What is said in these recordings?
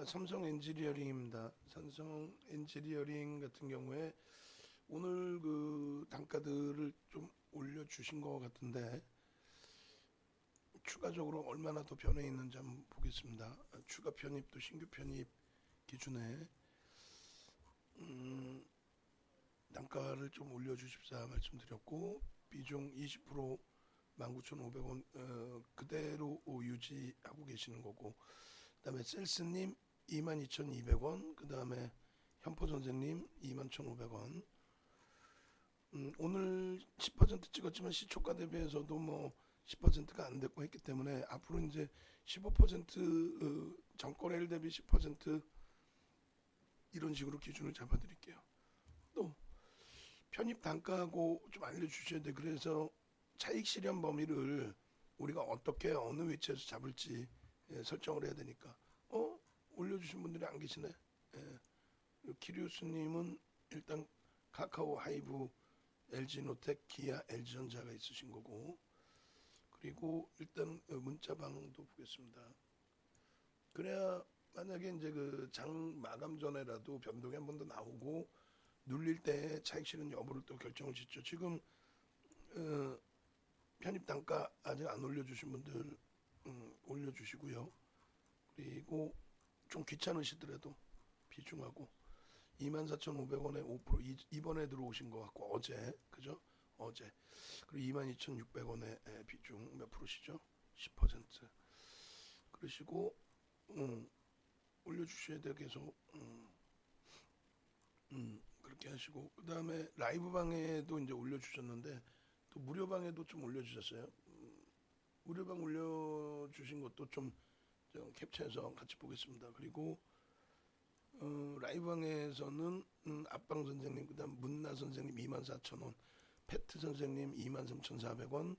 자, 삼성 엔지니어링입니다. 삼성 엔지니어링 같은 경우에 오늘 그 단가들을 좀 올려주신 것 같은데 추가적으로 얼마나 더 변해 있는지 한번 보겠습니다. 추가 편입도 신규 편입 기준에 단가를 좀 올려주십사 말씀드렸고 비중 20% 19,500원 그대로 유지하고 계시는 거고, 그다음에 셀스님 22,200원, 그다음에 현포 선생님 21,500원. 오늘 10% 찍었지만 시초가 대비해서도 뭐 10%가 안 됐고 했기 때문에 앞으로 이제 15% 전거래일 대비 10% 이런 식으로 기준을 잡아드릴게요. 또 편입 단가하고 좀 알려주셔야 돼. 그래서 차익 실현 범위를 우리가 어떻게 어느 위치에서 잡을지 설정을 해야 되니까 올려주신 분들이 안 계시네. 키리우스님은 일단 카카오 하이브, LG노텍, 기아, LG전자가 있으신 거고, 그리고 일단 문자방도 보겠습니다. 그래야 만약에 이제 그 장 마감 전에라도 변동이 한 번 더 나오고 눌릴 때 차익 실현 여부를 또 결정을 짓죠. 지금 편입 단가 아직 안 올려주신 분들 올려주시고요. 그리고 좀 귀찮으시더라도 비중하고 24,500원에 5% 이번에 들어오신 것 같고 어제 그죠? 어제 그리고 22,600원에 비중 몇 프로시죠? 10% 그러시고 올려주셔야 돼요. 계속 그렇게 하시고, 그 다음에 라이브 방에도 이제 올려주셨는데 또 무료 방에도 좀 올려주셨어요. 무료 방 올려주신 것도 좀 캡처해서 같이 보겠습니다. 그리고 라이브 방에서는 앞방 선생님, 그다음 문나 선생님 24,000원, 페트 선생님 23,400원,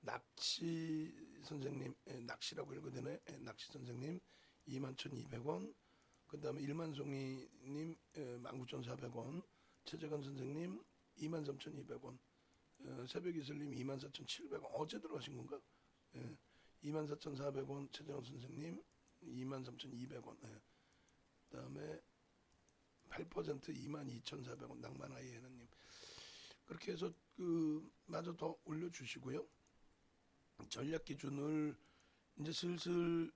낚시 선생님 낚시라고 읽어야 되네. 낚시 선생님 21,200원, 그다음에 일만송이님 19,400원, 최재관 선생님 23,200원, 새벽 이슬님 24,700원. 어제 들어가신 건가? 24,400원 최재관 선생님 23,200원. 그다음에 8% 22,400원 낭만아이 해나님. 그렇게 해서 그 마저 더 올려주시고요. 전략 기준을 이제 슬슬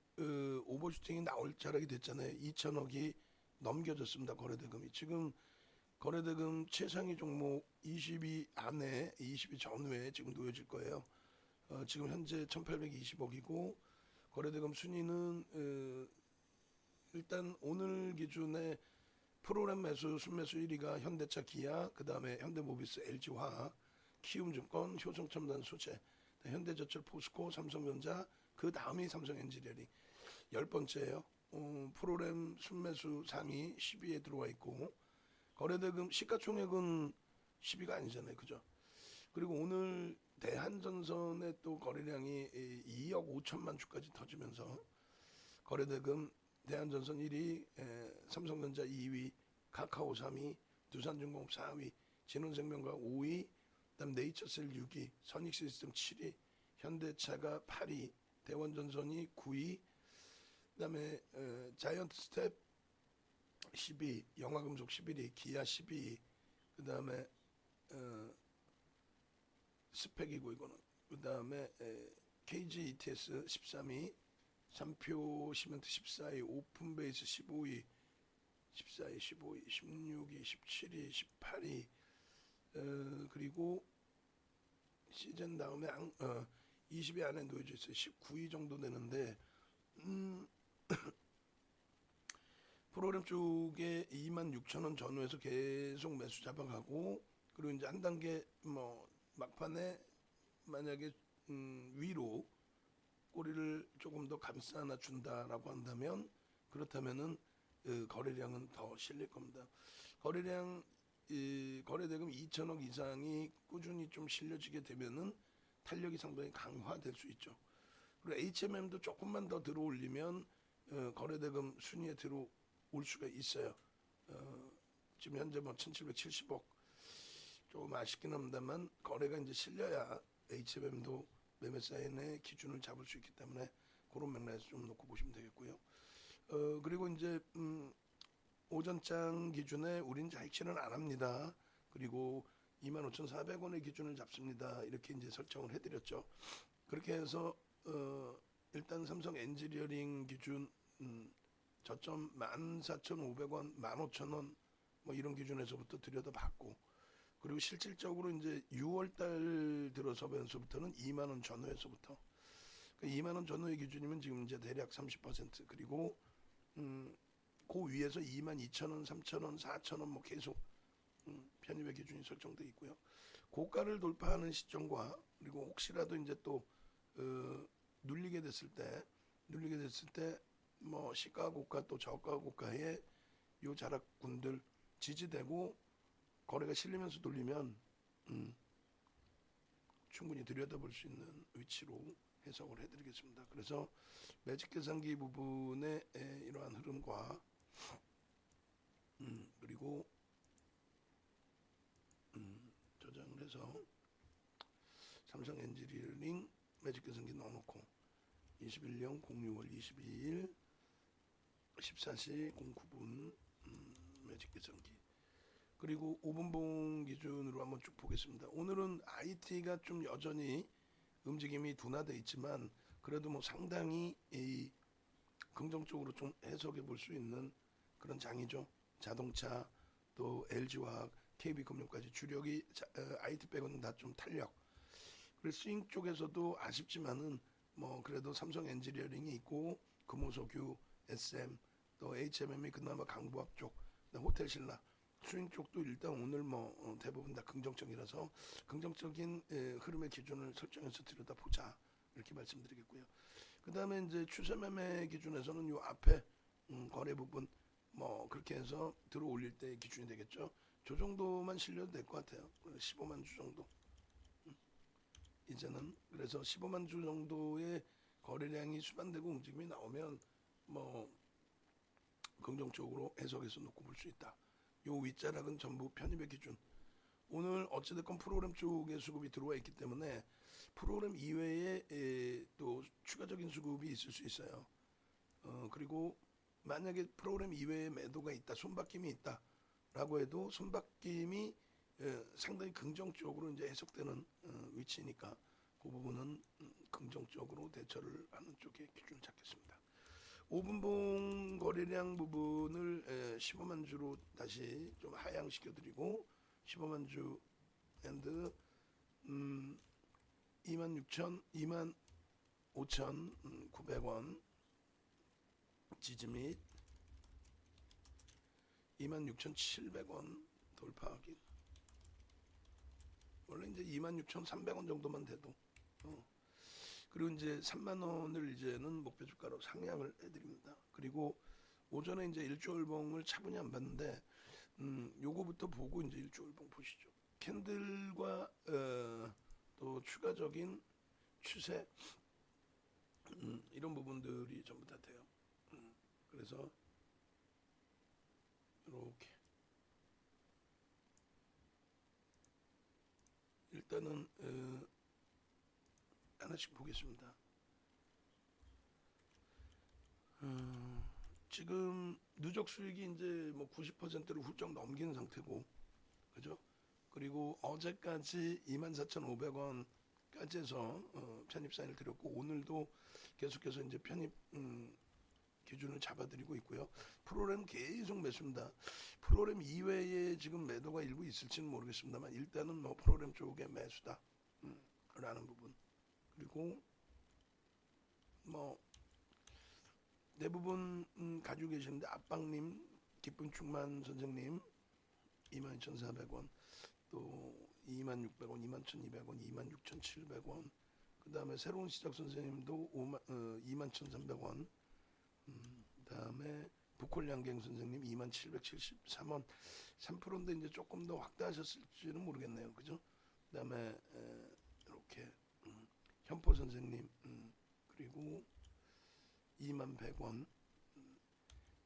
오버슈팅이 나올 자락이 됐잖아요. 2천억이 넘겨졌습니다. 거래대금이 지금 거래대금 최상위 종목 20위 안에 20위 전후에 지금 놓여질 거예요. 지금 현재 1,820억이고 거래대금 순위는 일단 오늘 기준에 프로그램 매수 순매수 1위가 현대차, 기아, 그 다음에 현대모비스, LG화학, 키움증권, 효성첨단 소재, 현대제철, 포스코, 삼성전자, 그 다음이 삼성엔지니어링 10번째예요. 프로그램 순매수 상위 10위에 들어와 있고 거래대금 시가총액은 10위가 아니잖아요, 그죠? 그리고 오늘 대한전선의 또 거래량이 2억 5천만 주까지 터지면서 거래대금 대한전선 1위, 삼성전자 2위, 카카오 3위, 두산중공업 4위, 진원생명과학 5위, 그다음 네이처셀 6위, 선익시스템 7위, 현대차가 8위, 대원전선이 9위, 그다음에 자이언트스텝 10위, 영화금속 11위, 기아 12위, 그다음에 스펙이고 이거는 그다음에 KG ETS 13위, 삼표 시멘트 14위, 오픈베이스 15위, 14위, 15위, 16위, 17위, 18위, 그리고 시즌 다음에 20위 안에 놓여져 있어요. 19위 정도 되는데 프로그램 쪽에 26,000원 전후에서 계속 매수 잡아가고, 그리고 이제 한 단계 뭐 막판에 만약에 위로 꼬리를 조금 더 감싸 안아 준다라고 한다면, 그렇다면은 거래량은 더 실릴 겁니다. 거래량 거래대금 2천억 이상이 꾸준히 좀 실려지게 되면은 탄력이 상당히 강화될 수 있죠. 그리고 HMM도 조금만 더 들어올리면 거래대금 순위에 들어올 수가 있어요. 지금 현재 뭐 1,770억 조금 아쉽긴 합니다만 거래가 이제 실려야 HMM도 매매 사인의 기준을 잡을 수 있기 때문에 그런 맥락에서 좀 놓고 보시면 되겠고요. 그리고 이제 오전장 기준에 우린 자익실은 안 합니다. 그리고 25,400원의 기준을 잡습니다. 이렇게 이제 설정을 해드렸죠. 그렇게 해서 일단 삼성 엔지니어링 기준 저점 14,500원, 15,000원 뭐 이런 기준에서부터 들여다봤고, 그리고 실질적으로 이제 6월달 들어서면서부터는 2만 원 전후에서부터, 그러니까 2만 원 전후의 기준이면 지금 이제 대략 30%, 그리고 그 위에서 22,000원, 3,000원, 4,000원 뭐 계속 편입의 기준이 설정돼 있고요. 고가를 돌파하는 시점과, 그리고 혹시라도 이제 또 눌리게 됐을 때 뭐 시가 고가 또 저가 고가에 요 자락군들 지지되고 거래가 실리면서 돌리면 충분히 들여다볼 수 있는 위치로 해석을 해드리겠습니다. 그래서 매직 계산기 부분의 이러한 흐름과 그리고 저장을 해서 삼성 엔지니어링 매직 계산기 넣어놓고 21년 06월 22일 14시 09분 매직 계산기, 그리고 5분봉 기준으로 한번 쭉 보겠습니다. 오늘은 IT가 좀 여전히 움직임이 둔화돼 있지만 그래도 뭐 상당히 긍정적으로 좀 해석해 볼 수 있는 그런 장이죠. 자동차, 또 LG화학, KB금융까지 주력이 IT 빼고는 다 좀 탄력. 그래서 스윙 쪽에서도 아쉽지만은 뭐 그래도 삼성 엔지니어링이 있고 금호석유, SM, 또 HMM이 그나마 강부합 쪽, 호텔 신라 스윙 쪽도 일단 오늘 뭐 대부분 다 긍정적이라서 긍정적인 흐름의 기준을 설정해서 들여다보자, 이렇게 말씀드리겠고요. 그 다음에 이제 추세 매매 기준에서는 요 앞에 거래 부분 뭐 그렇게 해서 들어 올릴 때 기준이 되겠죠. 저 정도만 실려도 될 것 같아요. 15만 주 정도. 이제는 그래서 15만 주 정도의 거래량이 수반되고 움직임이 나오면 뭐 긍정적으로 해석해서 놓고 볼 수 있다. 요 윗자락은 전부 편입의 기준. 오늘 어찌됐건 프로그램 쪽에 수급이 들어와 있기 때문에 프로그램 이외에 또 추가적인 수급이 있을 수 있어요. 그리고 만약에 프로그램 이외에 매도가 있다, 손바뀜이 있다라고 해도 손바뀜이 상당히 긍정적으로 이제 해석되는 위치니까 그 부분은 긍정적으로 대처를 하는 쪽에 기준을 잡겠습니다. 5분봉 거래량 부분을 15만 주로 다시 좀 하향시켜드리고 15만 주 앤드 26,000, 25,900원 지지 및 26,700원 돌파 확인. 원래 이제 26,300원 정도만 돼도 그리고 이제 3만 원을 이제는 목표 주가로 상향을 해드립니다. 그리고 오전에 이제 일조일봉을 차분히 안 봤는데 요거부터 보고 이제 일조일봉 보시죠. 캔들과 또 추가적인 추세 이런 부분들이 전부 다 돼요. 그래서 이렇게 일단은 하나씩 보겠습니다. 지금 누적 수익이 이제 뭐 90%를 훌쩍 넘긴 상태고, 그죠? 그리고 어제까지 24,500원까지 해서 편입 사인을 드렸고 오늘도 계속해서 이제 편입 기준을 잡아드리고 있고요. 프로그램 계속 매수입니다. 프로그램 이외에 지금 매도가 일부 있을지는 모르겠습니다만 일단은 뭐 프로그램 쪽에 매수다 라는 부분. 그리고 뭐 대부분 가지고 계시는데 압박님, 기쁜 충만 선생님 22,400원, 또 26,000원, 21,200원, 26,700원, 그 다음에 새로운 시작 선생님도 21,300원, 그 다음에 부콜양갱 선생님 2773원, 3%인데 이제 조금 더 확대하셨을지는 모르겠네요. 그죠? 그 다음에 이렇게 현포 선생님 그리고 21,100원.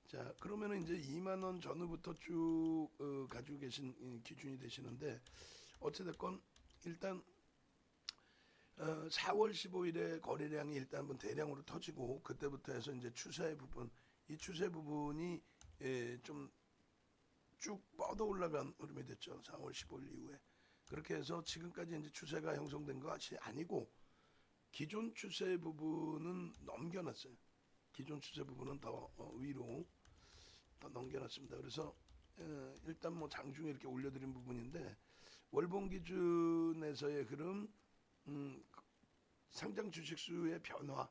자, 그러면은 이제 2만 원 전후부터 쭉 가지고 계신 기준이 되시는데 어찌됐건 일단 4월 15일에 거래량이 일단 한번 대량으로 터지고 그때부터 해서 이제 추세 부분 이 추세 부분이 좀 쭉 뻗어 올라간 흐름이 됐죠. 4월 15일 이후에. 그렇게 해서 지금까지 이제 추세가 형성된 것이 아니고 기존 추세 부분은 넘겨놨어요. 기존 추세 부분은 더 위로 더 넘겨놨습니다. 그래서 일단 뭐 장중에 이렇게 올려드린 부분인데 월봉 기준에서의 흐름, 상장 주식수의 변화,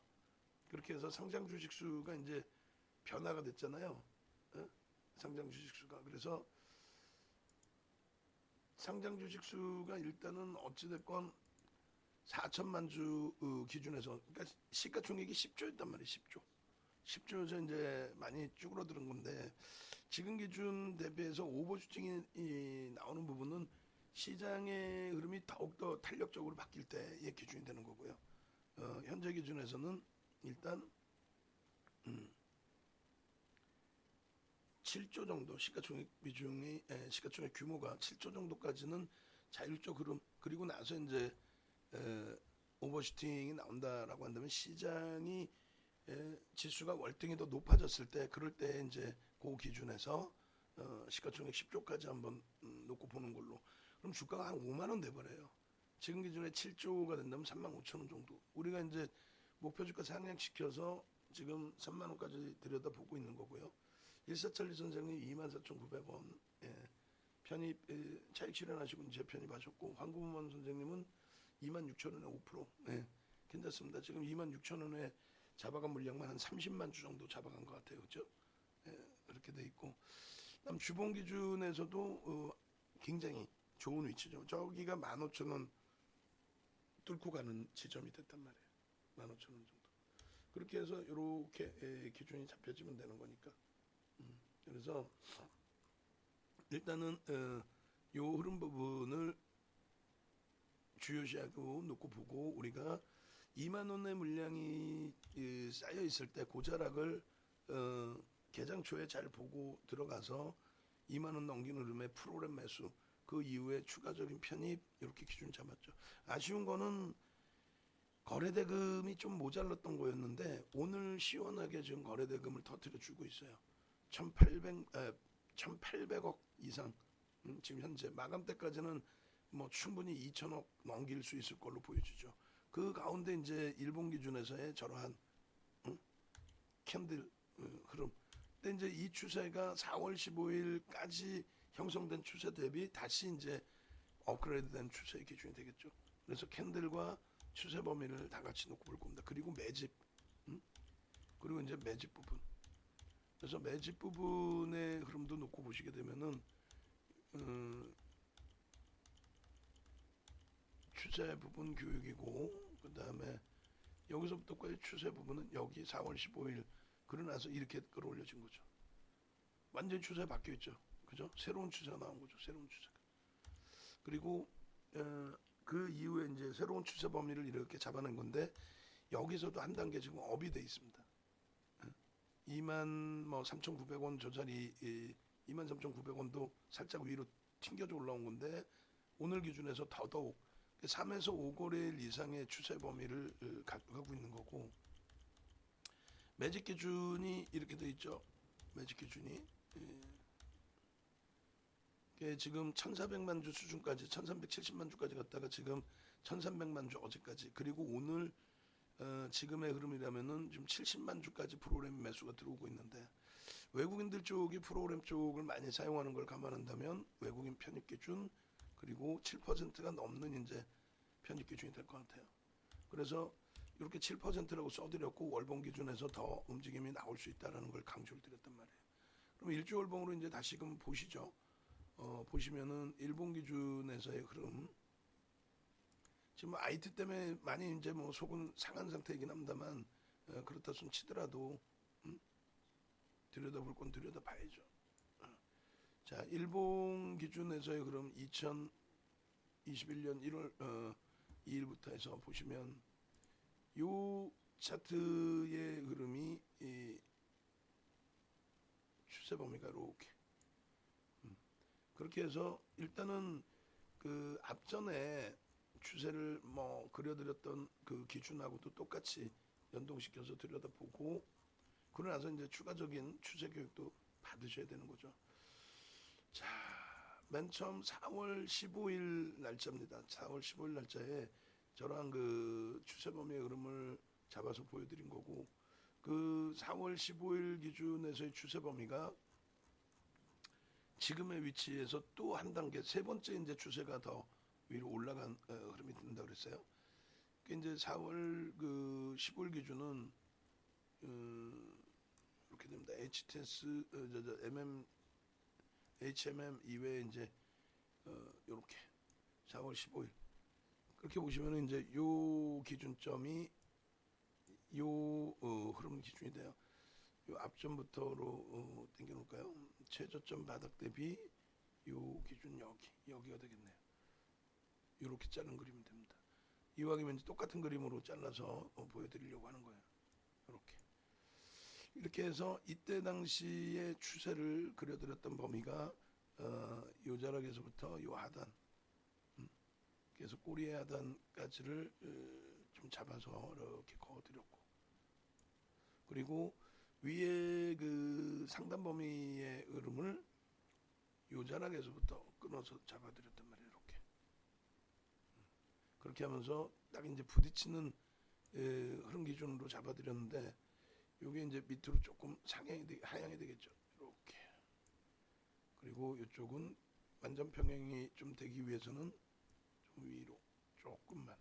그렇게 해서 상장 주식수가 이제 변화가 됐잖아요. 상장 주식수가. 그래서 상장 주식수가 일단은 어찌됐건 4천만 주 기준에서, 그러니까 시가총액이 10조였단 말이에요. 10조. 10조에서 이제 많이 쭈그러드는 건데, 지금 기준 대비해서 오버슈팅이 나오는 부분은 시장의 흐름이 더욱더 탄력적으로 바뀔 때의 기준이 되는 거고요. 현재 기준에서는 일단 7조 정도 시가총액 비중이, 시가총액 규모가 7조 정도까지는 자율적 흐름, 그리고 나서 이제 오버슈팅이 나온다라고 한다면 시장이 지수가 월등히 더 높아졌을 때, 그럴 때 이제 그 기준에서 시가총액 10조까지 한번 놓고 보는 걸로. 그럼 주가가 한 5만 원 돼버려요. 지금 기준에 7조가 된다면 3만 5천 원 정도. 우리가 이제 목표 주가 상향시켜서 지금 3만 원까지 들여다보고 있는 거고요. 일사천리 선생님 24,900원 편입, 차익 실현하시고 이제 편입하셨고, 황구문 선생님은 26,000원에 5%. 괜찮습니다. 지금 26,000원에 잡아간 물량만 한 30만 주 정도 잡아간 것 같아요. 그렇죠? 그렇게 돼 있고, 그다음 주봉 기준에서도 굉장히 좋은 위치죠. 저기가 15,000원 뚫고 가는 지점이 됐단 말이에요. 15,000원 정도. 그렇게 해서 이렇게 기준이 잡혀지면 되는 거니까. 그래서 일단은 요 흐름 부분을 주요시하고 놓고 보고, 우리가 2만 원의 물량이 쌓여 있을 때 고자락을 개장 초에 잘 보고 들어가서 2만 원 넘기는 흐름의 프로그램 매수, 그 이후에 추가적인 편입, 이렇게 기준 잡았죠. 아쉬운 거는 거래대금이 좀 모자랐던 거였는데 오늘 시원하게 지금 거래대금을 터뜨려 주고 있어요. 1,800억 이상. 지금 현재 마감 때까지는 뭐 충분히 2천억 넘길 수 있을 걸로 보여지죠. 그 가운데 이제 일본 기준에서의 저러한 캔들 흐름. 근데 이제 이 추세가 4월 15일까지 형성된 추세 대비 다시 이제 업그레이드된 추세의 기준이 되겠죠. 그래서 캔들과 추세 범위를 다 같이 놓고 볼 겁니다. 그리고 매집, 그리고 이제 매집 부분. 그래서 매집 부분의 흐름도 놓고 보시게 되면은 추세 부분 교육이고, 그 다음에 여기서부터까지 추세 부분은 여기 4월 15일 그러고 나서 이렇게 끌어올려진 거죠. 완전히 추세 바뀌어 있죠. 그죠? 새로운 추세가 나온 거죠. 새로운 추세가. 그리고 그 이후에 이제 새로운 추세 범위를 이렇게 잡아낸 건데, 여기서도 한 단계 지금 업이 돼 있습니다. 23,900원 저 자리, 23,900원도 살짝 위로 튕겨져 올라온 건데, 오늘 기준에서 더더욱 3에서 5거래일 이상의 추세 범위를 가지고 있는 거고, 매직 기준이 이렇게 돼 있죠. 매직 기준이 지금 1,400만 주 수준까지, 1,370만 주까지 갔다가 지금 1,300만 주 어제까지, 그리고 오늘 지금의 흐름이라면은 지금 70만 주까지 프로그램 매수가 들어오고 있는데, 외국인들 쪽이 프로그램 쪽을 많이 사용하는 걸 감안한다면 외국인 편입 기준, 그리고 7%가 넘는 이제 편입 기준이 될 것 같아요. 그래서 이렇게 7%라고 써드렸고, 월봉 기준에서 더 움직임이 나올 수 있다라는 걸 강조를 드렸단 말이에요. 그럼 일주 월봉으로 이제 다시금 보시죠. 보시면은 일본 기준에서의 흐름. 지금 IT 때문에 많이 이제 뭐 속은 상한 상태이긴 합니다만, 그렇다 손 치더라도 들여다볼 건 들여다봐야죠. 자, 일본 기준에서의 흐름 2021년 1월 2일부터 해서 보시면 요 차트의 흐름이 추세 범위가 이렇게 그렇게 해서 일단은 그 앞전에 추세를 뭐 그려드렸던 그 기준하고도 똑같이 연동시켜서 들여다보고, 그러고 나서 이제 추가적인 추세 교육도 받으셔야 되는 거죠. 자, 맨 처음 4월 15일 날짜입니다. 4월 15일 날짜에 저랑 그 추세 범위의 흐름을 잡아서 보여드린 거고, 그 4월 15일 기준에서의 추세 범위가 지금의 위치에서 또 한 단계 세 번째 이제 추세가 더 위로 올라간 흐름이 된다 그랬어요. 그 이제 4월 그 15일 기준은 이렇게 됩니다. HTS HMM 이외에 이제 이렇게 4월 15일 그렇게 보시면은 이제 요 기준점이 요 흐름 기준이 돼요. 요 앞전부터로 당겨 놓을까요? 최저점 바닥 대비 요 기준 여기가 되겠네요. 이렇게 자른 그림이 됩니다. 이왕이면 이제 똑같은 그림으로 잘라서 보여드리려고 하는 거예요. 이렇게 해서 이때 당시의 추세를 그려드렸던 범위가 요 자락에서부터 요 하단, 그래서 꼬리의 하단까지를 좀 잡아서 이렇게 그어드렸고, 그리고 위에 그 상단 범위의 흐름을 요 자락에서부터 끊어서 잡아드렸단 말이에요. 이렇게 그렇게 하면서 딱 이제 부딪히는 흐름 기준으로 잡아드렸는데, 요게 이제 밑으로 조금 하향이 되겠죠. 이렇게. 그리고 이쪽은 완전 평행이 좀 되기 위해서는 좀 위로 조금만.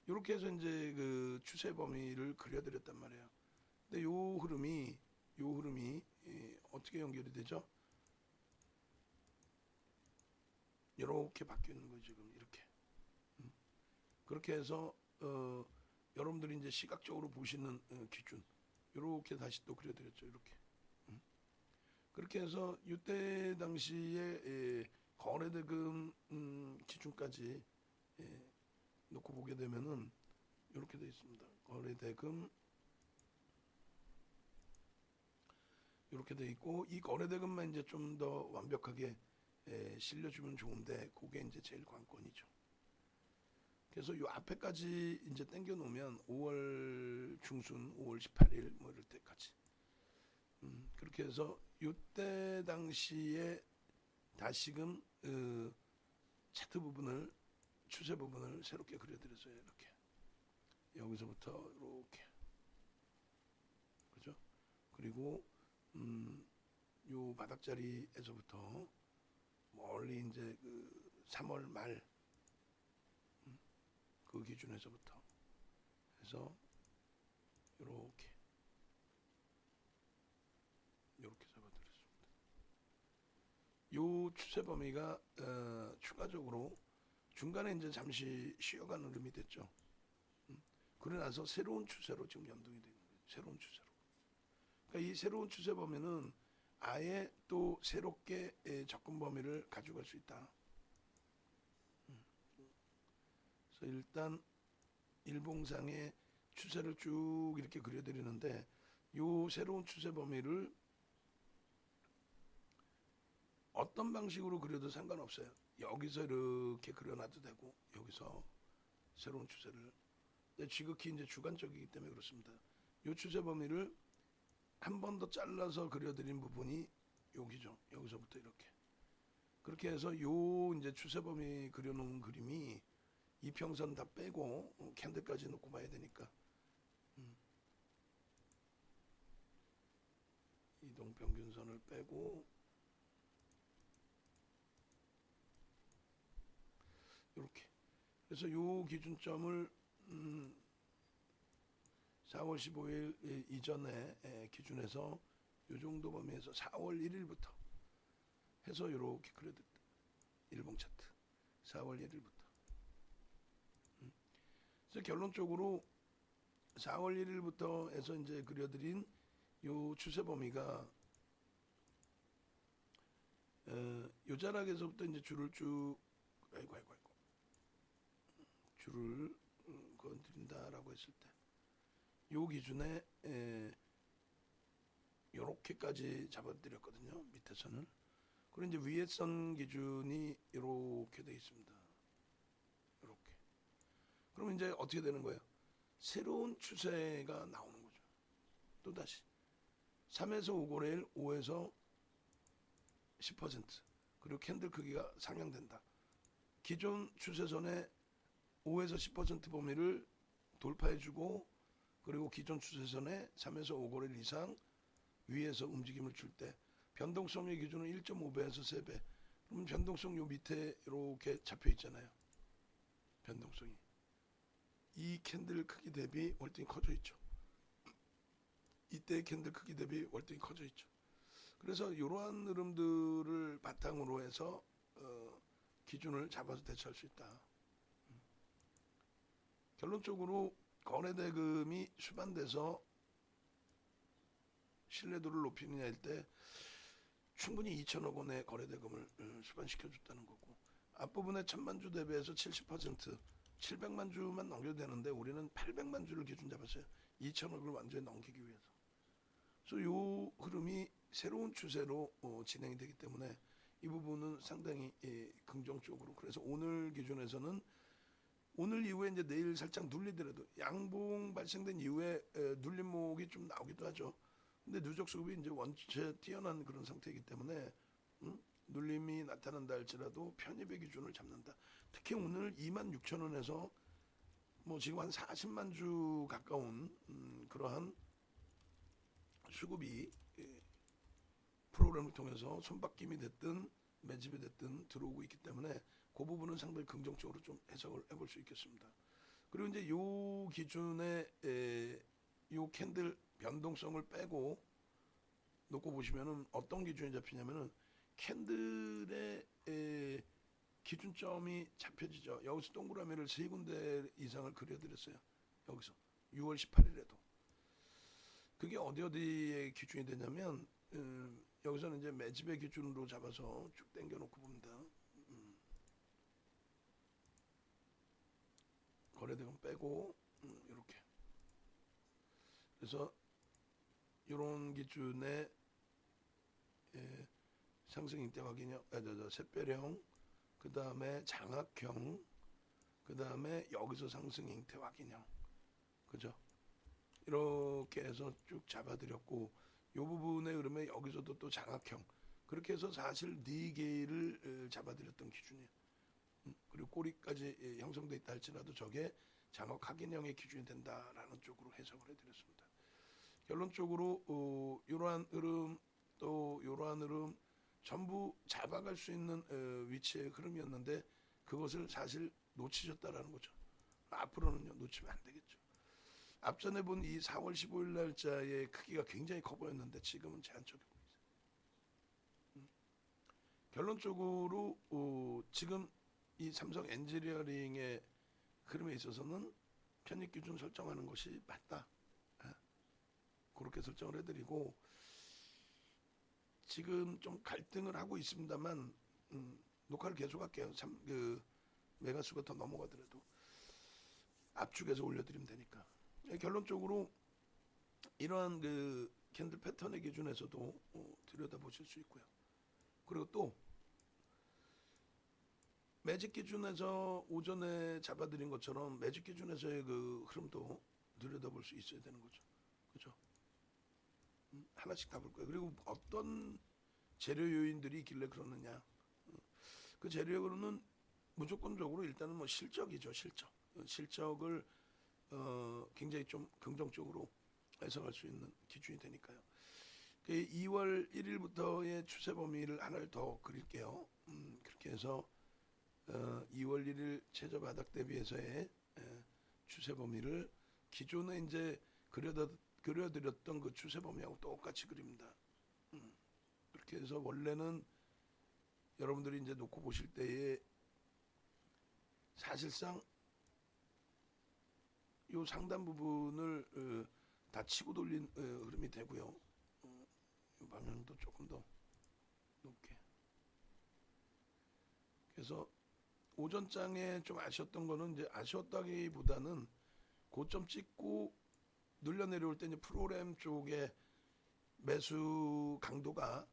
이렇게 해서 이제 그 추세 범위를 그려드렸단 말이에요. 근데 요 흐름이 어떻게 연결이 되죠? 이렇게 바뀌어 있는 거죠. 지금 이렇게. 그렇게 해서 여러분들이 이제 시각적으로 보시는 기준. 이렇게 다시 또 그려드렸죠. 이렇게. 그렇게 해서 이때 당시에 거래대금 기준까지 놓고 보게 되면은 이렇게 돼 있습니다. 거래대금 이렇게 돼 있고, 이 거래대금만 이제 좀 더 완벽하게 실려주면 좋은데, 그게 이제 제일 관건이죠. 그래서 요 앞에까지 이제 당겨 놓으면 5월 중순, 5월 18일 뭐 이럴 때까지. 그렇게 해서 이때 당시에 다시금 차트 부분을, 추세 부분을 새롭게 그려드렸어요. 이렇게 여기서부터 이렇게, 그죠? 그리고 요 바닥자리에서부터 멀리 이제 그 3월 말 그 기준에서부터 해서 이렇게 잡아드렸습니다. 요 추세 범위가 추가적으로 중간에 이제 잠시 쉬어가는 흐름이 됐죠. 그러고 나서 새로운 추세로 지금 연동이 되는 거예요. 새로운 추세로. 그러니까 이 새로운 추세 범위는 아예 또 새롭게 접근 범위를 가져갈 수 있다. 그래서 일단 일봉상의 추세를 쭉 이렇게 그려드리는데, 요 새로운 추세 범위를 어떤 방식으로 그려도 상관없어요. 여기서 이렇게 그려놔도 되고, 여기서 새로운 추세를. 근데 지극히 이제 주관적이기 때문에 그렇습니다. 요 추세 범위를 한 번 더 잘라서 그려드린 부분이 여기죠. 여기서부터 이렇게. 그렇게 해서 요 이제 추세 범위 그려놓은 그림이 이평선 다 빼고 캔들까지 놓고 봐야 되니까. 이동평균선을 빼고 이렇게. 그래서 요 기준점을 4월 15일 이전에 기준에서 요 정도 범위에서 4월 1일부터 해서 이렇게 그려드렸다. 일봉 차트 4월 1일부터. 그래서 결론적으로 4월 1일부터 해서 이제 그려드린 요 추세 범위가 요 자락에서부터 이제 줄을 쭉 줄을 건드린다라고 했을 때 요 기준에 요렇게까지 잡아드렸거든요. 밑에서는. 그리고 이제 위에 선 기준이 이렇게 돼 있습니다. 이렇게. 그러면 이제 어떻게 되는 거예요? 새로운 추세가 나오는 거죠. 또다시 3에서 5거래일 5에서 10%, 그리고 캔들 크기가 상향된다. 기존 추세선의 5에서 10% 범위를 돌파해주고, 그리고 기존 추세선의 3에서 5거래일 이상 위에서 움직임을 줄 때 변동성의 기준은 1.5배에서 3배. 그럼 변동성 요 밑에 이렇게 잡혀 있잖아요. 변동성이 이 캔들 크기 대비 월등히 커져 있죠. 이때 캔들 크기 대비 월등히 커져 있죠. 그래서 이러한 흐름들을 바탕으로 해서 기준을 잡아서 대처할 수 있다. 결론적으로 거래대금이 수반돼서 신뢰도를 높이느냐일 때 충분히 2천억 원의 거래대금을 수반시켜줬다는 거고, 앞부분에 1,000만 주 대비해서 70%, 700만 주만 넘겨도 되는데 우리는 800만 주를 기준 잡았어요. 2천억을 완전히 넘기기 위해서. 그래서 이 흐름이 새로운 추세로 진행이 되기 때문에 이 부분은 상당히 긍정적으로, 그래서 오늘 기준에서는 오늘 이후에 이제 내일 살짝 눌리더라도 양봉 발생된 이후에 눌림목이 좀 나오기도 하죠. 근데 누적 수급이 이제 원체 뛰어난 그런 상태이기 때문에 눌림이 나타난다 할지라도 편입의 기준을 잡는다. 특히 오늘 26,000원에서 뭐 지금 한 40만 주 가까운 그러한 수급이 프로그램을 통해서 손바뀜이 됐든 매집이 됐든 들어오고 있기 때문에 그 부분은 상당히 긍정적으로 좀 해석을 해볼 수 있겠습니다. 그리고 이제 요 기준에 요 캔들 변동성을 빼고 놓고 보시면은 어떤 기준이 잡히냐면은 캔들의 기준점이 잡혀지죠. 여기서 동그라미를 3군데 이상을 그려드렸어요. 여기서 6월 18일에도 그게 어디에 기준이 되냐면 여기서는 이제 매집의 기준으로 잡아서 쭉 당겨놓고 봅니다. 거래대금 빼고 이렇게. 그래서 이런 기준의 상승 인대 확인형, 샛별형, 그 다음에 장악형, 그 다음에 여기서 상승 인대 확인형, 그죠? 이렇게 해서 쭉 잡아드렸고, 이 부분의 흐름에 여기서도 또 장악형, 그렇게 해서 사실 4개를 잡아드렸던 기준이에요. 그리고 꼬리까지 형성돼 있다 할지라도 저게 장악 확인형의 기준이 된다라는 쪽으로 해석을 해드렸습니다. 결론적으로 이러한 흐름 또 이러한 흐름 전부 잡아갈 수 있는 위치의 흐름이었는데 그것을 사실 놓치셨다라는 거죠. 앞으로는요 놓치면 안 되겠죠. 앞전에 본 이 4월 15일 날짜의 크기가 굉장히 커 보였는데 지금은 제한적이고 있어요. 결론적으로 지금 이 삼성 엔지니어링의 흐름에 있어서는 편입 기준 설정하는 것이 맞다. 그렇게 설정을 해드리고, 지금 좀 갈등을 하고 있습니다만 녹화를 계속할게요. 매가수가 더 넘어가더라도 압축해서 올려드리면 되니까. 결론적으로 이러한 그 캔들 패턴의 기준에서도 들여다보실 수 있고요. 그리고 또 매직 기준에서 오전에 잡아드린 것처럼 매직 기준에서의 그 흐름도 들여다볼 수 있어야 되는 거죠. 그죠? 하나씩 다 볼 거예요. 그리고 어떤 재료 요인들이 있길래 그러느냐. 그 재료로는 무조건적으로 일단은 뭐 실적이죠. 실적을 굉장히 좀 긍정적으로 해석할 수 있는 기준이 되니까요. 2월 1일부터의 추세 범위를 하나를 더 그릴게요. 그렇게 해서 2월 1일 최저 바닥 대비해서의 추세 범위를 기존에 이제 그려드렸던 그 추세 범위하고 똑같이 그립니다. 그렇게 해서 원래는 여러분들이 이제 놓고 보실 때에 사실상 요 상단 부분을 다 치고 돌린 흐름이 되고요. 이 방향도 조금 더 높게. 그래서 오전장에 좀 아쉬웠던 거는 이제 아쉬웠다기보다는 고점 찍고 눌려 내려올 때 이제 프로그램 쪽에 매수 강도가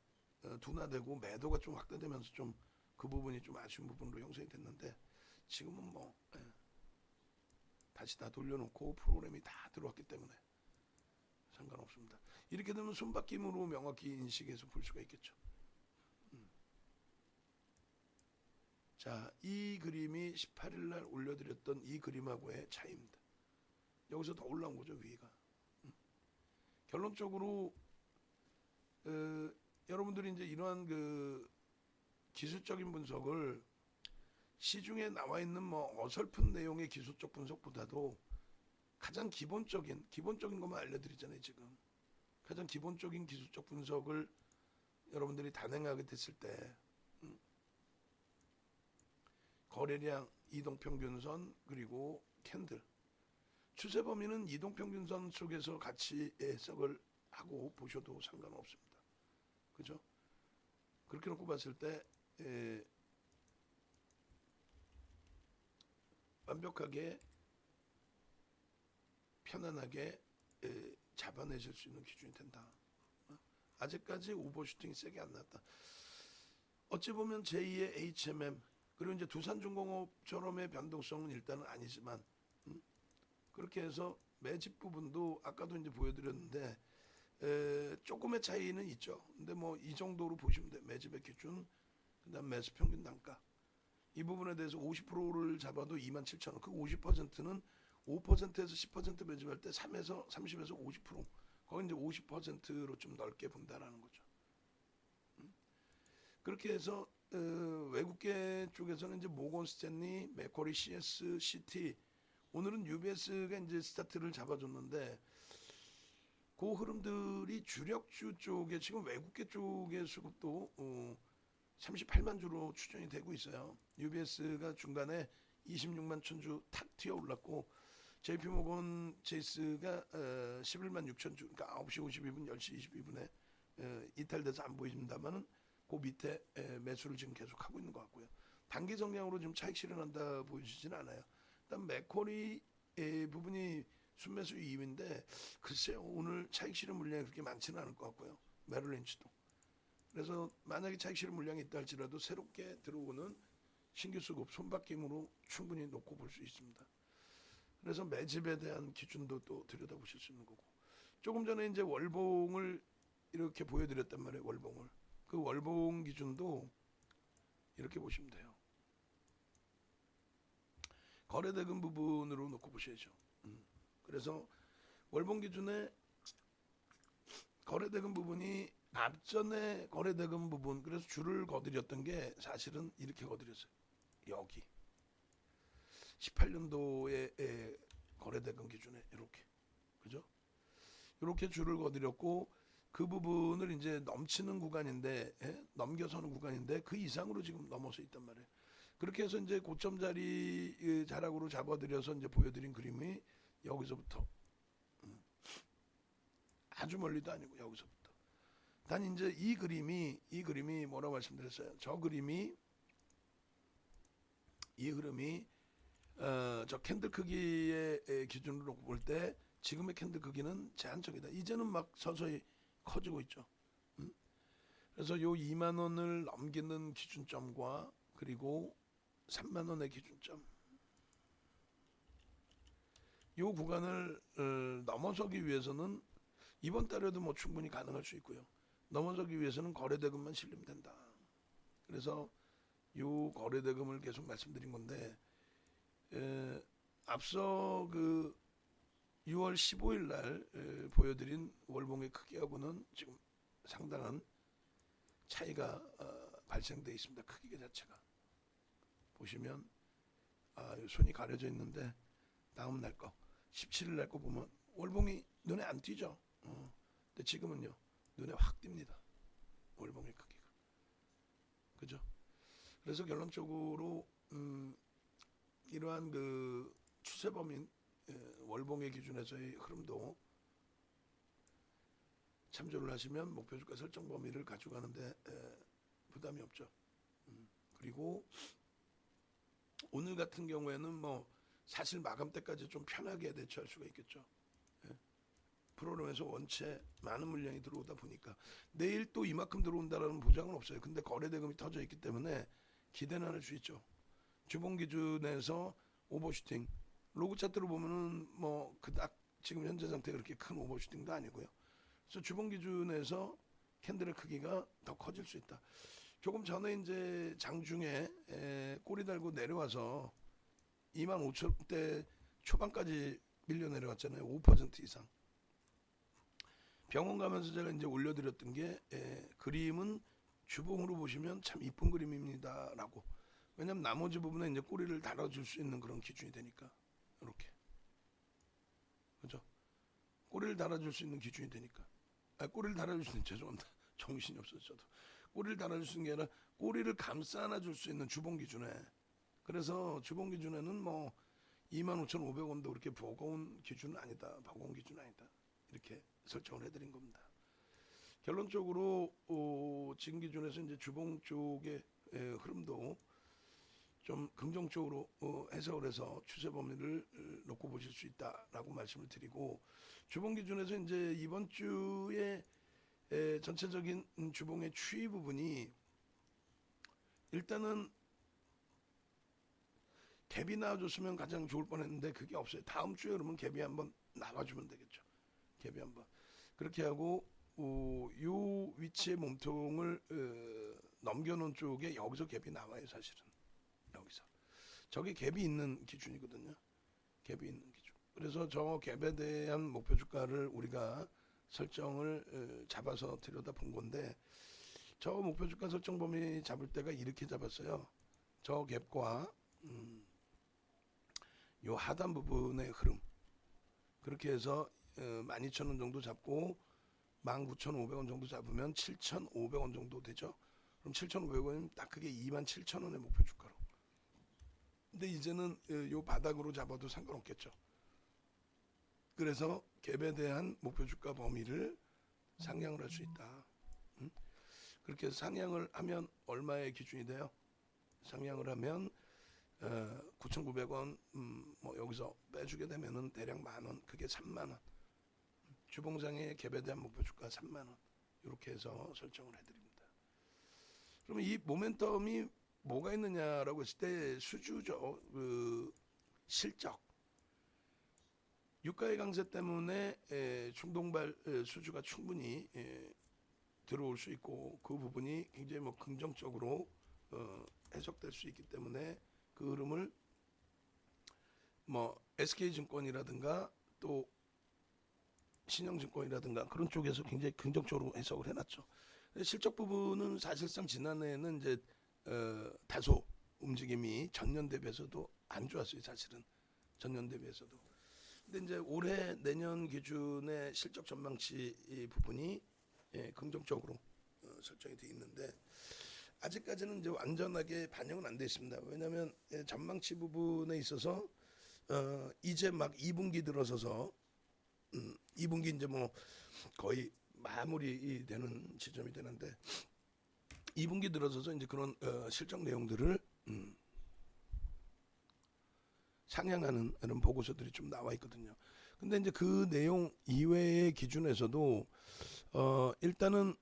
둔화되고 매도가 좀 확대되면서 좀 그 부분이 좀 아쉬운 부분으로 형성이 됐는데 지금은 뭐 다시 다 돌려놓고 프로그램이 다 들어왔기 때문에 상관없습니다. 이렇게 되면 손바뀜으로 명확히 인식해서 볼 수가 있겠죠. 자, 이 그림이 18일 날 올려드렸던 이 그림하고의 차이입니다. 여기서 더 올라온 거죠, 위가. 결론적으로 여러분들이 이제 이러한 그 기술적인 분석을 시중에 나와 있는 뭐 어설픈 내용의 기술적 분석보다도 가장 기본적인 것만 알려드리잖아요. 지금 가장 기본적인 기술적 분석을 여러분들이 단행하게 됐을 때 거래량, 이동평균선, 그리고 캔들, 추세 범위는 이동평균선 속에서 같이 해석을 하고 보셔도 상관없습니다. 그죠? 그렇게 놓고 봤을 때 완벽하게 편안하게 잡아내실 수 있는 기준이 된다. 아직까지 오버슈팅이 세게 안 났다. 어찌 보면 제2의 HMM, 그리고 이제 두산중공업처럼의 변동성은 일단은 아니지만 그렇게 해서 매집 부분도 아까도 이제 보여드렸는데 조금의 차이는 있죠. 근데 뭐 이 정도로 보시면 돼요. 매집의 기준, 그다음 매수 평균 단가. 이 부분에 대해서 50%를 잡아도 27,000원. 그 50%는 5%에서 10% 매집할 때 30에서 50%. 거기 이제 50%로 좀 넓게 본다라는 거죠. 그렇게 해서 외국계 쪽에서는 이제 모건 스탠리, 맥쿼리, CS, CT, 오늘은 UBS가 이제 스타트를 잡아줬는데 그 흐름들이 주력주 쪽에 지금 외국계 쪽의 수급도 38만 주로 추정이 되고 있어요. UBS가 중간에 26만 천주 탁 튀어 올랐고 JP모건 체이스가 11만 6천 주, 그러니까 9시 52분, 10시 22분에 이탈돼서 안 보입니다만은 그 밑에 매수를 지금 계속 하고 있는 것 같고요. 단기 정량으로 지금 차익 실현한다 보이지는 않아요. 일단 맥쿼리 부분이 순매수 2위인데 글쎄요, 오늘 차익 실현 물량이 그렇게 많지는 않을 것 같고요. 메릴린치도. 그래서 만약에 차익 실현 물량이 있다 할지라도 새롭게 들어오는 신규 수급 손바뀜으로 충분히 놓고 볼 수 있습니다. 그래서 매집에 대한 기준도 또 들여다보실 수 있는 거고, 조금 전에 이제 월봉을 이렇게 보여드렸단 말이에요. 월봉을. 그 월봉 기준도 이렇게 보시면 돼요. 거래대금 부분으로 놓고 보셔야죠. 그래서 월봉 기준에 거래대금 부분이 앞전에 거래대금 부분, 그래서 줄을 거드렸던 게 사실은 이렇게 거드렸어요. 여기 18년도에 거래대금 기준에 이렇게, 그죠? 이렇게 줄을 거드렸고 그 부분을 이제 넘치는 구간인데 넘겨서는 구간인데 그 이상으로 지금 넘어서 있단 말이에요. 그렇게 해서 이제 고점 자리 자락으로 잡아드려서 이제 보여드린 그림이 여기서부터 아주 멀리도 아니고 여기서부터. 단 이제 이 그림이 뭐라고 말씀드렸어요? 저 그림이 이 흐름이 저 캔들 크기의 기준으로 볼 때 지금의 캔들 크기는 제한적이다. 이제는 막 서서히 커지고 있죠. 그래서 요 2만 원을 넘기는 기준점과 그리고 3만 원의 기준점, 요 구간을 넘어서기 위해서는 이번 달에도 뭐 충분히 가능할 수 있고요. 넘어서기 위해서는 거래대금만 실리면 된다. 그래서 요 거래대금을 계속 말씀드린 건데 앞서 그 6월 15일 날 보여드린 월봉의 크기하고는 지금 상당한 차이가 발생돼 있습니다. 크기 자체가 보시면 손이 가려져 있는데 다음 날 거 17일 날 거 보면 월봉이 눈에 안 띄죠. 근데 지금은요 눈에 확 띕니다. 월봉의 크기가, 그죠? 그래서 결론적으로 이러한 그 추세범인 월봉의 기준에서의 흐름도 참조를 하시면 목표주가 설정 범위를 가져가는데 부담이 없죠. 그리고 오늘 같은 경우에는 뭐 사실 마감 때까지 좀 편하게 대처할 수가 있겠죠. 프로그램에서 원체 많은 물량이 들어오다 보니까 내일 또 이만큼 들어온다라는 보장은 없어요. 근데 거래대금이 터져 있기 때문에 기대는 할 수 있죠. 주봉 기준에서 오버슈팅 로그 차트로 보면은 뭐 그닥 지금 현재 상태가 그렇게 큰 오버슈팅도 아니고요. 그래서 주봉 기준에서 캔들의 크기가 더 커질 수 있다. 조금 전에 이제 장중에 꼬리 달고 내려와서 25,000대 초반까지 밀려 내려갔잖아요. 5% 이상. 병원 가면서 제가 이제 올려드렸던 게 그림은 주봉으로 보시면 참 이쁜 그림입니다라고. 왜냐면 나머지 부분에 이제 꼬리를 달아줄 수 있는 그런 기준이 되니까 이렇게, 그죠? 꼬리를 달아줄 수 있는 기준이 되니까. 꼬리를 달아줄 수 있는, 죄송합니다. 정신이 없어서 저도. 꼬리를 달아줄 수 있는 게 아니라 꼬리를 감싸 안아줄 수 있는 주봉 기준에. 그래서 주봉 기준에는 뭐 25,500원도 그렇게 버거운 기준은 아니다. 버거운 기준은 아니다. 이렇게 설정을 해드린 겁니다. 결론적으로 지금 기준에서 이제 주봉 쪽의 흐름도 좀 긍정적으로 해석을 해서 추세 범위를 놓고 보실 수 있다라고 말씀을 드리고, 주봉 기준에서 이제 이번 주에 전체적인 주봉의 추이 부분이 일단은 갭이 나와줬으면 가장 좋을 뻔했는데 그게 없어요. 다음 주에 그러면 갭이 한번 나와주면 되겠죠. 갭이 한번 그렇게 하고 요 위치의 몸통을 넘겨놓은 쪽에 여기서 갭이 나와요. 사실은 여기서 저게 갭이 있는 기준이거든요. 갭이 있는 기준. 그래서 저 갭에 대한 목표 주가를 우리가 설정을 잡아서 들여다 본 건데, 저 목표 주가 설정 범위 잡을 때가 이렇게 잡았어요. 저 갭과 요 하단 부분의 흐름, 그렇게 해서 12,000원 정도 잡고 19,500원 정도 잡으면 7,500원 정도 되죠. 그럼 7,500원이면 딱 그게 27,000원의 목표 주가로. 근데 이제는 요 바닥으로 잡아도 상관없겠죠. 그래서 갭에 대한 목표 주가 범위를 상향을 할 수 있다. 그렇게 상향을 하면 얼마의 기준이 돼요? 상향을 하면 9,900원 뭐 여기서 빼주게 되면은 대략 10,000원, 그게 30,000원. 주봉상의 갭에 대한 목표 주가 30,000원. 이렇게 해서 설정을 해드립니다. 그러면 이 모멘텀이 뭐가 있느냐라고 했을 때 수주죠. 그 실적. 유가의 강세 때문에 중동발 수주가 충분히 들어올 수 있고, 그 부분이 굉장히 뭐 긍정적으로 해석될 수 있기 때문에 그 흐름을 뭐 SK증권이라든가 또 신영증권이라든가 그런 쪽에서 굉장히 긍정적으로 해석을 해놨죠. 실적 부분은 사실상 지난해에는 이제 다소 움직임이 전년 대비해서도 안 좋았어요. 사실은 전년 대비해서도. 근데 이제 올해 내년 기준의 실적 전망치 이 부분이 긍정적으로 설정이 돼 있는데, 아직까지는 이제 완전하게 반영은 안 돼 있습니다. 왜냐하면 전망치 부분에 있어서 이제 막 2분기 들어서서 2분기 이제 뭐 거의 마무리 되는 지점이 되는데, 2분기 들어서서 이제 그런 실적 내용들을 상향하는 이런 보고서들이 좀 나와 있거든요. 근데 이제 그 내용 이외의 기준에서도 일단은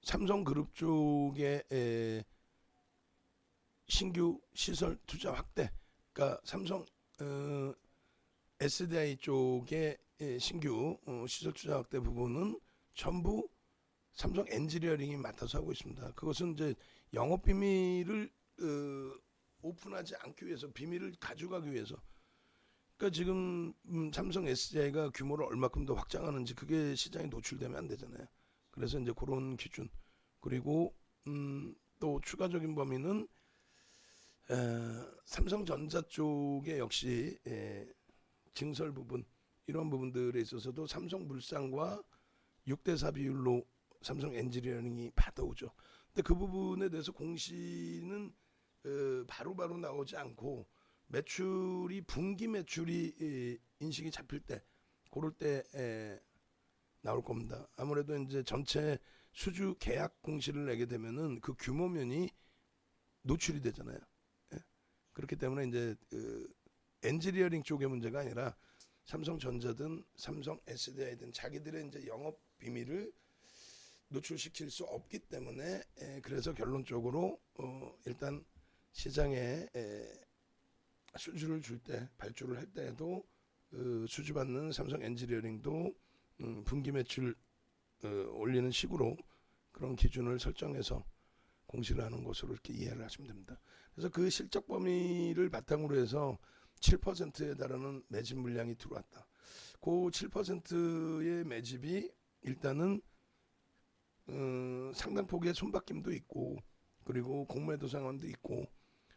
삼성그룹 쪽의 신규 시설 투자 확대, 그러니까 삼성 SDI 쪽의 신규 시설 투자 확대 부분은 전부 삼성 엔지니어링이 맡아서 하고 있습니다. 그것은 이제 영업 비밀을 오픈하지 않기 위해서, 비밀을 가져가기 위해서. 그러니까 지금 삼성 SDI가 규모를 얼마큼 더 확장하는지 그게 시장에 노출되면 안 되잖아요. 그래서 이제 그런 기준, 그리고 또 추가적인 범위는 삼성전자 쪽에 역시 증설 부분, 이런 부분들에 있어서도 삼성물산과 6대4 비율로 삼성 엔지니어링이 받아오죠. 근데 그 부분에 대해서 공시는 바로바로 나오지 않고, 매출이 분기 매출이 인식이 잡힐 때, 그럴 때 나올 겁니다. 아무래도 이제 전체 수주 계약 공시를 내게 되면은 그 규모면이 노출이 되잖아요. 예? 그렇기 때문에 이제 엔지니어링 쪽의 문제가 아니라 삼성전자든 삼성 SDI든 자기들의 이제 영업 비밀을 노출시킬 수 없기 때문에 그래서 결론적으로 일단 시장에 수주를 줄 때, 발주를 할 때에도 수주받는 삼성 엔지니어링도 분기 매출 올리는 식으로 그런 기준을 설정해서 공시를 하는 것으로 이렇게 이해를 하시면 됩니다. 그래서 그 실적 범위를 바탕으로 해서 7%에 달하는 매집 물량이 들어왔다. 그 7%의 매집이 일단은 상당폭의 손바뀜도 있고 그리고 공매도 상황도 있고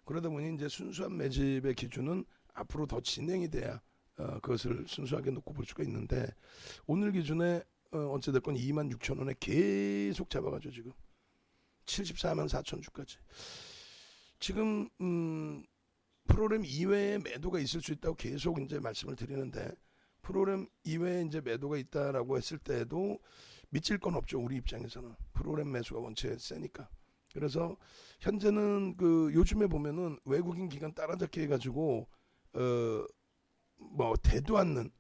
그러다 보니 이제 순수한 매집의 기준은 앞으로 더 진행이 돼야 그것을 순수하게 놓고 볼 수가 있는데 오늘 기준에 어찌됐건 26,000원에 계속 잡아가죠. 지금 74만 4천 주까지. 지금 프로그램 이외에 매도가 있을 수 있다고 계속 이제 말씀을 드리는데 프로그램 이외에 이제 매도가 있다라고 했을 때에도 미칠 건 없죠. 우리 입장에서는 프로그램 매수가 원체 세니까. 그래서 현재는 그 요즘에 보면은 외국인 기관 따라잡기 해가지고 뭐 대도 않는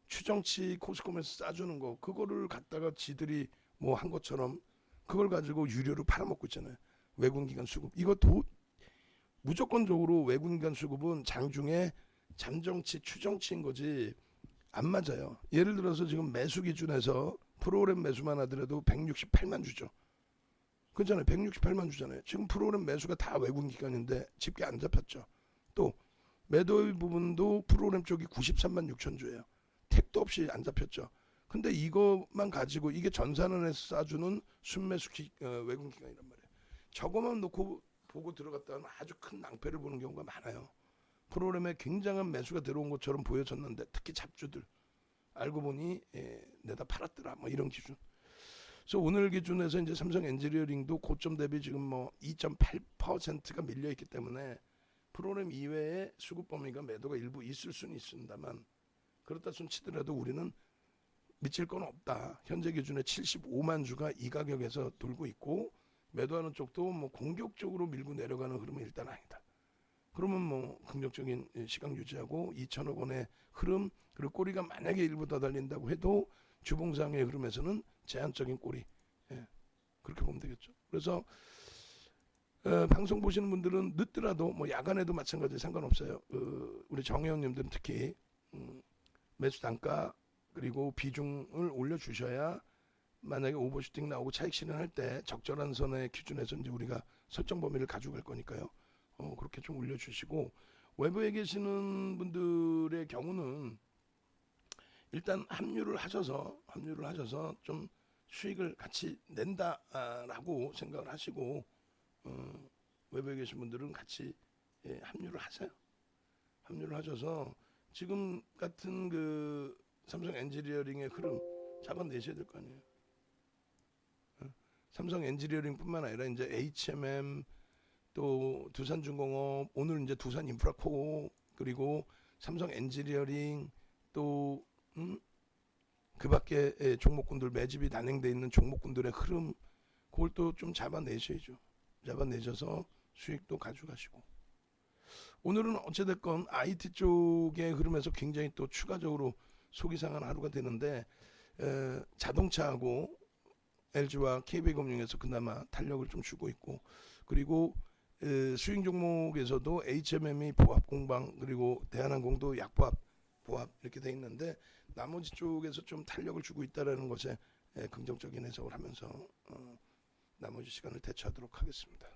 추정치 코스콤에서 싸주는 거 그거를 갖다가 지들이 뭐 한 것처럼 그걸 가지고 유료로 팔아먹고 있잖아요. 외국인 기관 수급 이것도 무조건적으로 외국인 기관 수급은 장중에 잠정치 추정치인 거지 안 맞아요. 예를 들어서 지금 매수 기준에서 프로그램 매수만 하더라도 168만 주죠. 그렇잖아요. 168만 주잖아요. 지금 프로그램 매수가 다 외국인 기관인데 집계 안 잡혔죠. 또 매도의 부분도 프로그램 쪽이 93만 6천 주예요. 택도 없이 안 잡혔죠. 근데 이것만 가지고 이게 전산원에서 싸주는 순매수 외국인 기관이란 말이에요. 저거만 놓고 보고 들어갔다는 아주 큰 낭패를 보는 경우가 많아요. 프로그램에 굉장한 매수가 들어온 것처럼 보여졌는데 특히 잡주들 알고 보니 내다 팔았더라 뭐 이런 기준. 그래서 오늘 기준에서 이제 삼성 엔지니어링도 고점 대비 지금 뭐 2.8%가 밀려 있기 때문에 프로그램 이외에 수급 범위가 매도가 일부 있을 수는 있습니다만 그렇다 손 치더라도 우리는 미칠 건 없다. 현재 기준에 75만 주가 이 가격에서 돌고 있고 매도하는 쪽도 뭐 공격적으로 밀고 내려가는 흐름은 일단 아니다. 그러면 뭐 긍정적인 시각 유지하고 2천억 원의 흐름 그리고 꼬리가 만약에 일부 더 달린다고 해도 주봉상의 흐름에서는 제한적인 꼬리 그렇게 보면 되겠죠. 그래서 방송 보시는 분들은 늦더라도 뭐 야간에도 마찬가지 상관없어요. 우리 정혜영님들은 특히 매수 단가 그리고 비중을 올려주셔야 만약에 오버슈팅 나오고 차익 실현할 때 적절한 선의 기준에서 이제 우리가 설정 범위를 가져갈 거니까요. 그렇게 좀 올려주시고 외부에 계시는 분들의 경우는 일단 합류를 하셔서 좀 수익을 같이 낸다라고 생각을 하시고 외부에 계신 분들은 같이 합류를 하세요. 합류를 하셔서 지금 같은 그 삼성 엔지니어링의 흐름 잡아내셔야 될 거 아니에요. 삼성 엔지니어링뿐만 아니라 이제 HMM 또 두산중공업 오늘 이제 두산인프라코 그리고 삼성 엔지니어링 또 그 밖에 종목군들 매집이 단행돼 있는 종목군들의 흐름 그걸 또 좀 잡아내셔야죠. 잡아내셔서 수익도 가져가시고 오늘은 어찌됐건 IT 쪽의 흐름에서 굉장히 또 추가적으로 속이 상한 하루가 되는데 자동차하고 LG와 KB금융에서 그나마 탄력을 좀 주고 있고 그리고 수익 종목에서도 HMM이 보합 공방 그리고 대한항공도 약보합 보합 이렇게 돼 있는데 나머지 쪽에서 좀 탄력을 주고 있다라는 것에 긍정적인 해석을 하면서 나머지 시간을 대처하도록 하겠습니다.